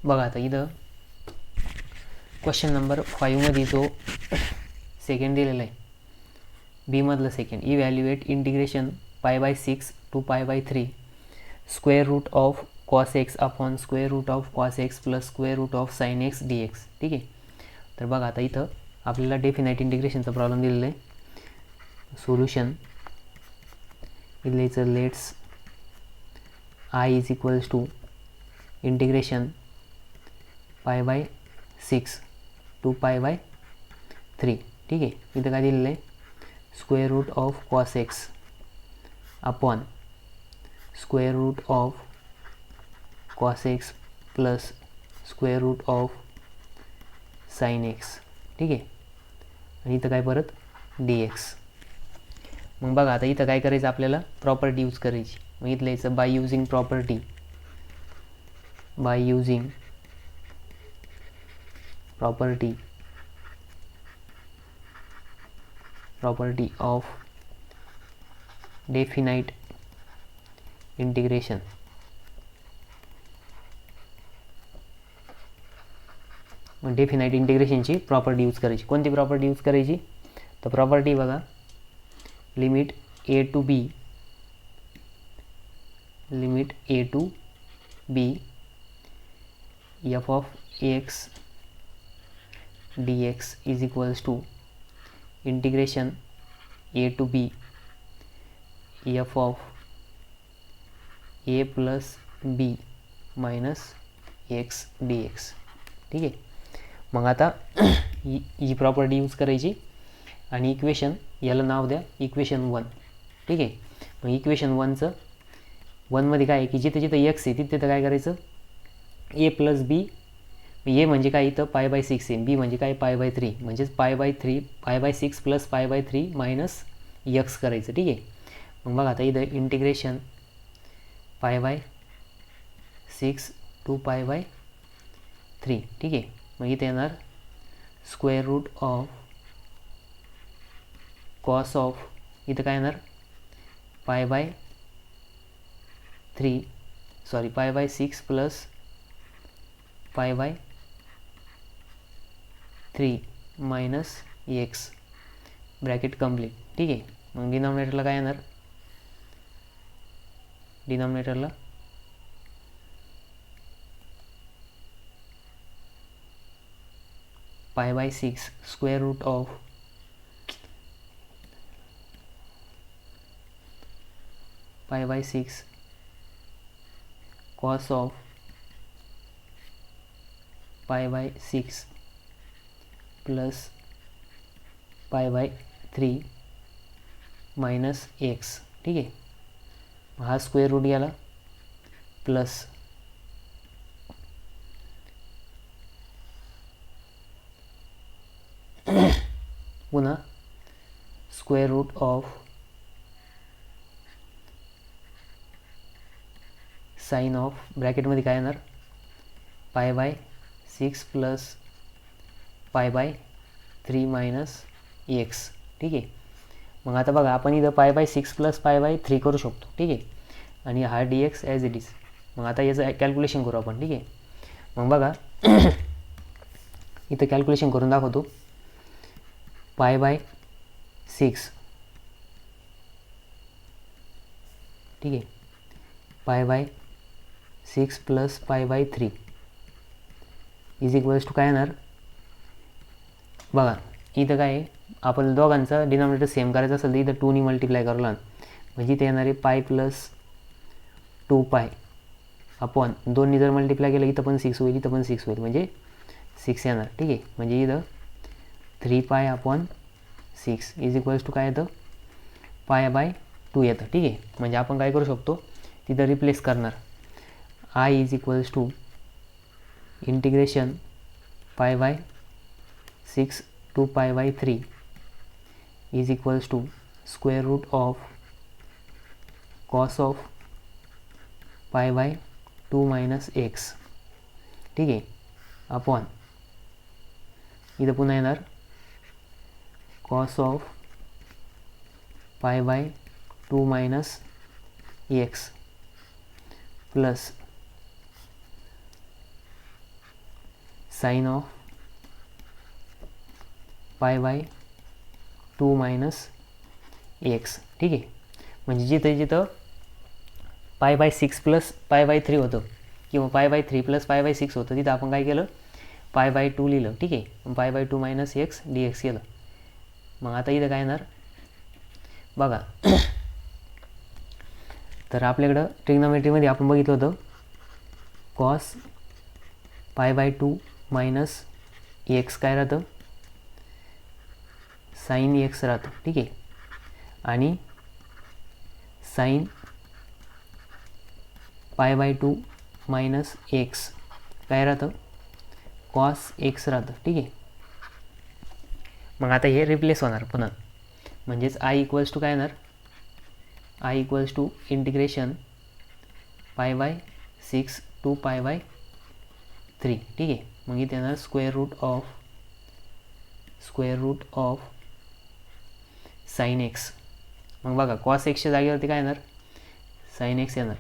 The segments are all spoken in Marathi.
बघा आता इथं क्वेश्चन नंबर 5मध्ये जो सेकंड दिलेला आहे, बी मधलं second, evaluate integration π/6 to π/3 square root of cos x upon square root of cos x plus square root of sine x d x. ठीक आहे. तर बघा आता इथं आपल्याला डेफिनाईट इंटिग्रेशनचा प्रॉब्लेम दिलेला आहे. सोल्युशन इथलं let's I is equals to integration π/6 to π/3. ठीक आहे. इथं काय दिलेलं आहे, square root of cos x upon square root of cos x plus square root of sine x. ठीक आहे. आणि इथं काय परत डी एक्स. मग बघा आता इथं काय करायचं, आपल्याला प्रॉपर्टी यूज करायची. मग इथलं याचं by using property of definite integration. मग डेफिनाईट इंटिग्रेशनची प्रॉपर्टी यूज करायची. कोणती प्रॉपर्टी यूज करायची, तर प्रॉपर्टी बघा, limit a to b f of x d x is equals to integration a to b f of a plus b minus x d x. ठीक आहे. मग आता ही प्रॉपर्टी यूज करायची आणि इक्वेशन याला नाव द्या इक्वेशन 1. ठीक आहे. मग इक्वेशन 1मध्ये काय आहे की जिथे जिथे एक्स आहे तिथे काय करायचं, ए प्लस बी. ए म्हणजे काय, इथं π/6 आहे. बी म्हणजे काय, π/3, म्हणजेच π/6 प्लस π/3 मायनस एक्स करायचं. ठीक आहे. मग बघा आता इथं इंटिग्रेशन π/6 to π/3. ठीक आहे. मग इथे येणार square root of cos of, इथं काय येणार π/6 plus π/3 minus x bracket complete. ठीक आहे. मग डिनॉमिनेटरला काय येणार, डिनॉमिनेटरला π/6 square root of π/6 cos of π/6 plus π/3 minus x. ठीक आहे. हा स्क्वेअर रूट याला प्लस पुन्हा square root of sine of, ब्रॅकेटमध्ये काय येणार π/6 प्लस π/3 मायनस एक्स. ठीक आहे. मग आता बघा आपण इथं π/6 प्लस π/3 करू शकतो. ठीक आहे. आणि हा D x as it is. मग आता याचं कॅल्क्युलेशन करू आपण. ठीक आहे. मग बघा इथं कॅल्क्युलेशन करून दाखवतो. π/6, ठीक आहे, π/6 प्लस π/3 इज इक्वल्स टू काय येणार, बघा इथं काय आहे, आपण दोघांचा डिनॉमिनेटर सेम करायचं असेल तर इथं 2 ने मल्टिप्लाय करायला, म्हणजे इथे येणार आहे पाय प्लस 2π अपॉन 2 ने जर मल्टिप्लाय केलं इथं पण 6 होईल, इथं पण 6 होईल, म्हणजे 6 येणार. ठीक आहे. म्हणजे इथं 3π अपॉन 6 इज इक्वल्स टू काय येतं, π/2 येतं. ठीक आहे. म्हणजे आपण काय करू शकतो, तिथं रिप्लेस करणार I is equals to integration π/6 to π/3 is equals to square root of cos of π/2 minus x. ठीक आहे. अपॉन इथं पुन्हा येणार cos of π/2 minus x plus sine of pi by 2 minus x. ठीक आहे, म्हणजे जिथं जिथं पाय बाय 6 प्लस पाय बाय 3 होतं किंवा पाय बाय 3 प्लस पाय बाय 6 होतं तिथं आपण काय केलं, पाय बाय 2 लिहिलं. ठीक आहे, पाय by 2 minus x d x केलं. मग आता इथं काय येणार बघा. तर आपल्याकडं ट्रिग्नॉमेट्रीमध्ये आपण बघितलं होतं cos pi by 2 minus x काय राहतं, साइन एक्स राहतं. ठीक आहे, आणि साइन पाय बाय 2 मायनस एक्स काय राहतं, कॉस एक्स राहतं. ठीक आहे, मग आता हे रिप्लेस होणार पुन्हा, म्हणजेच आय इक्वल्स टू काय येणार, I equals to integration pi by 6 to pi by 3. ठीक आहे, मग इथे येणार square root of sine x. मग बघा कॉस एक्सच्या जागेवरती काय येणार, साइन एक्स येणार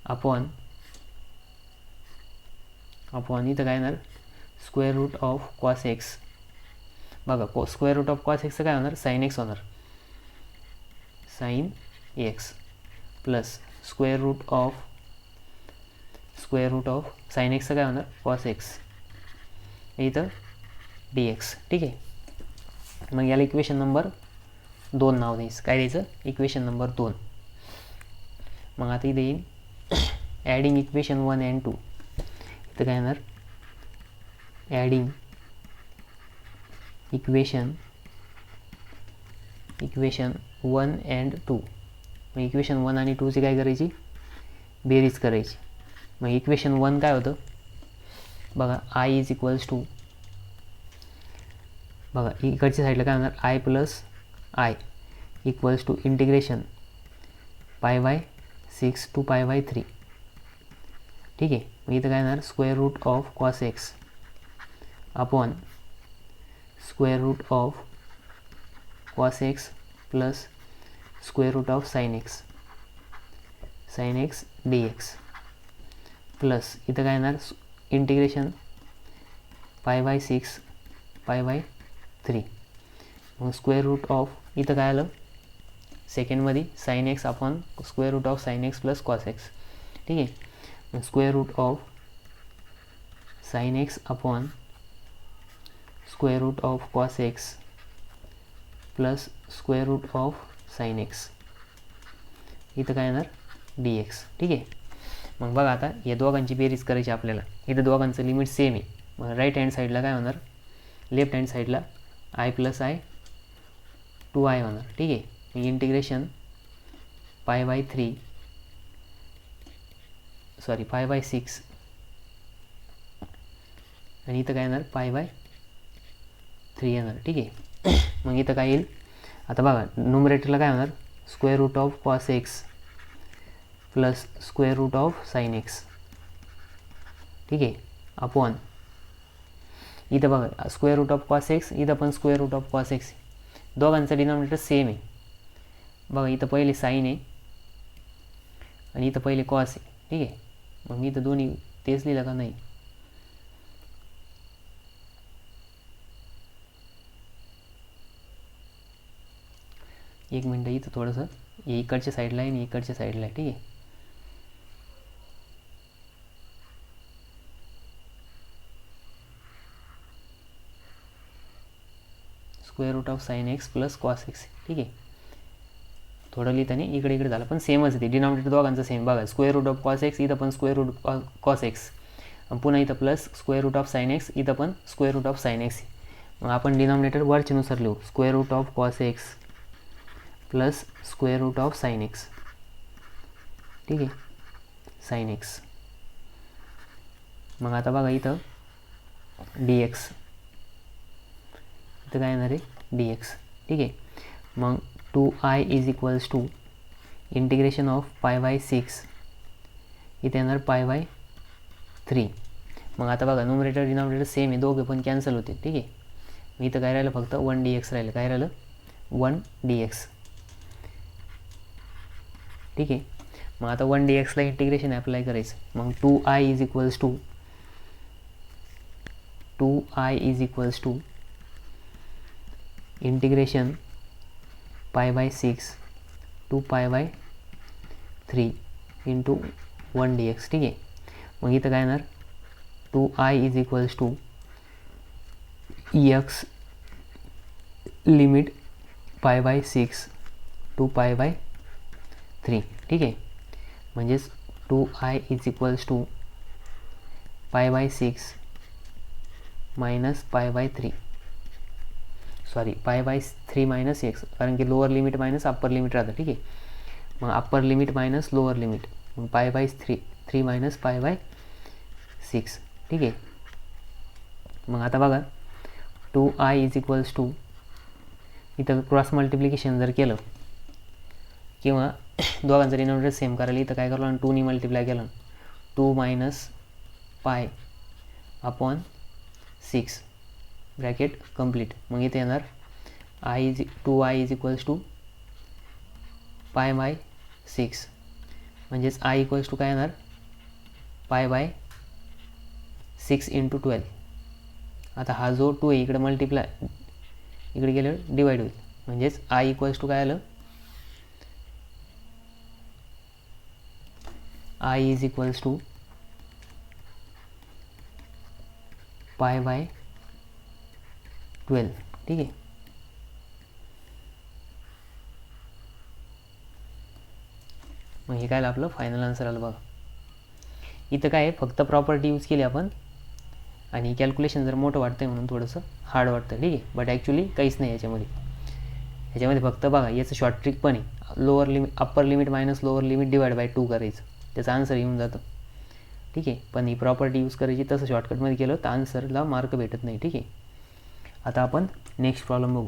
अपॉन इथं काय येणार square root of cos x. बघा स्क्वेअर रूट ऑफ कॉस एक्सचं काय होणार, साइन एक्स होणार, sine x plus square root of sine एक्सचं काय होणार, कॉस एक्स इथं डी एक्स. ठीक आहे, मग याला इक्वेशन नंबर 2 नाव द्यायचं. काय द्यायचं, इक्वेशन नंबर 2. मग आता इथे येईल ॲडिंग इक्वेशन 1 and 2. इथं काय येणार, ॲडिंग इक्वेशन 1 and 2. मग इक्वेशन 1 आणि 2ची काय करायची, बेरीज करायची. मग इक्वेशन 1 काय होतं बघा, आय इज इक्वल्स टू, बघा इकडच्या साईडला काय होणार, I plus I equals to integration pi by 6 to pi by 3. ठीक आहे, मग इथं काय येणार square root of cos x upon square root of cos x plus square root of sine x d x plus इथं काय येणार इंटिग्रेशन पाय बाय 6 पाय बाय 3. मग स्क्वेअर रूट ऑफ इथं काय आलं सेकंडमध्ये sine x upon square root of sine x plus cos x. ठीक आहे, मग square root of sine x upon square root of cos x plus square root of sine x इथं काय येणार डी एक्स. ठीक आहे, मग बघा आता या दोघांची बेरीज करायची आपल्याला. इथं दोघांचं लिमिट सेम आहे. मग राईट हँड साईडला काय होणार, लेफ्ट हँड साईडला आय प्लस आय 2i होणार. ठीक आहे, मग इंटिग्रेशन पाय बाय 6 आणि इथं काय येणार पाय बाय 3 येणार. ठीक आहे, मग इथं काय येईल आता बघा, न्यूमरेटरला काय होणार square root of cos x plus square root of sine x. ठीक आहे, अपॉन इथं बघा square root of cos x, इथं पण square root of cos x. दोघांचं डिनॉमिनेटर सेम आहे. बघा इथं पहिले साइन आहे आणि इथं पहिले कॉस आहे. ठीक आहे, मग मी इथं दोन्ही तेच लिहिलं का नाही, एक मिनटं इथं थोडंसं हे इकडच्या साईडला आहे आणि इकडच्या साईडला आहे. ठीक आहे, square root of sine x plus cos x. ठीक आहे, थोडं लिहिताना इकडे झालं पण सेमच आहे. डिनॉमिनेटर दोघांचं सेम. बघा square root of cos x इथं पण स्क्वेअर रूट कॉस एक्स, पुन्हा इथं plus square root of sine x इथं पण square root of sine x. मग आपण डिनॉमिनेटर वरच्यानुसार लिहू, square root of cos x plus square root of sine x. ठीक आहे, साइन एक्स. मग आता बघा इथं डी एक्स, इथं काय येणार आहे डी एक्स. ठीक आहे, मग 2i is equals to integration of pi by 6 इथे येणार पाय बाय 3. मग आता बघा न्यूमरेटर डिनॉमिनेटर सेम आहे, दोघे पण कॅन्सल होते. ठीक आहे, मग इथं काय राहिलं फक्त 1dx राहिलं. काय राहिलं 1dx. ठीक आहे, मग आता 1dxला इंटिग्रेशन अप्लाय करायचं. मग 2i is equals to 2i is equals to integration pi by 6 to pi by 3 into 1 dx. ठीक आहे. मग इथं काय येणार 2i is equals to x limit pi by 6 to pi by 3. ठीक आहे. म्हणजेच 2i is equals to pi by 6 minus pi by 3, sorry pi by 3 minus x, कारण की lower limit minus upper limit राहतं. ठीक आहे. मग upper limit minus lower limit, मग पाय बाय 3 मायनस पाय बाय 6. ठीक आहे. मग आता बघा 2i इज इक्वल्स टू इथं क्रॉस मल्टिप्लिकेशन जर केलं किंवा दोघांचं डिनॉमिनेटर सेम करायला इथं काय करलं 2 मल्टिप्लाय केलं 2 minus pi upon 6 bracket complete. मग इथे येणार 2i is equals to pi by 6, म्हणजेच i इक्वल्स टू काय येणार पाय बाय 6 इंटू 12. आता हा जो 2 आहे इकडे मल्टिप्लाय इकडे गेलं डिवाईड होईल, म्हणजेच i इक्वल्स टू काय आलं i is equals to pi by 12. ठीक आहे. मग हे काय आलं आपलं फायनल आन्सर आलं बघा. इथं काय आहे फक्त प्रॉपर्टी यूज केली आपण आणि कॅल्क्युलेशन जर मोठं वाटतं आहे म्हणून थोडंसं हार्ड वाटतं. ठीक आहे. बट ॲक्च्युली काहीच नाही याच्यामध्ये फक्त बघा याचं शॉर्ट ट्रिक पण आहे. Lower limit upper limit minus lower limit divide by 2 करायचं, त्याचा आन्सर येऊन जातं. ठीक आहे. पण ही प्रॉपर्टी यूज करायची, तसं शॉर्टकटमध्ये केलं तर आन्सरला मार्क भेटत नाही. ठीक आहे. आता आपण नेक्स्ट प्रॉब्लेम बघू.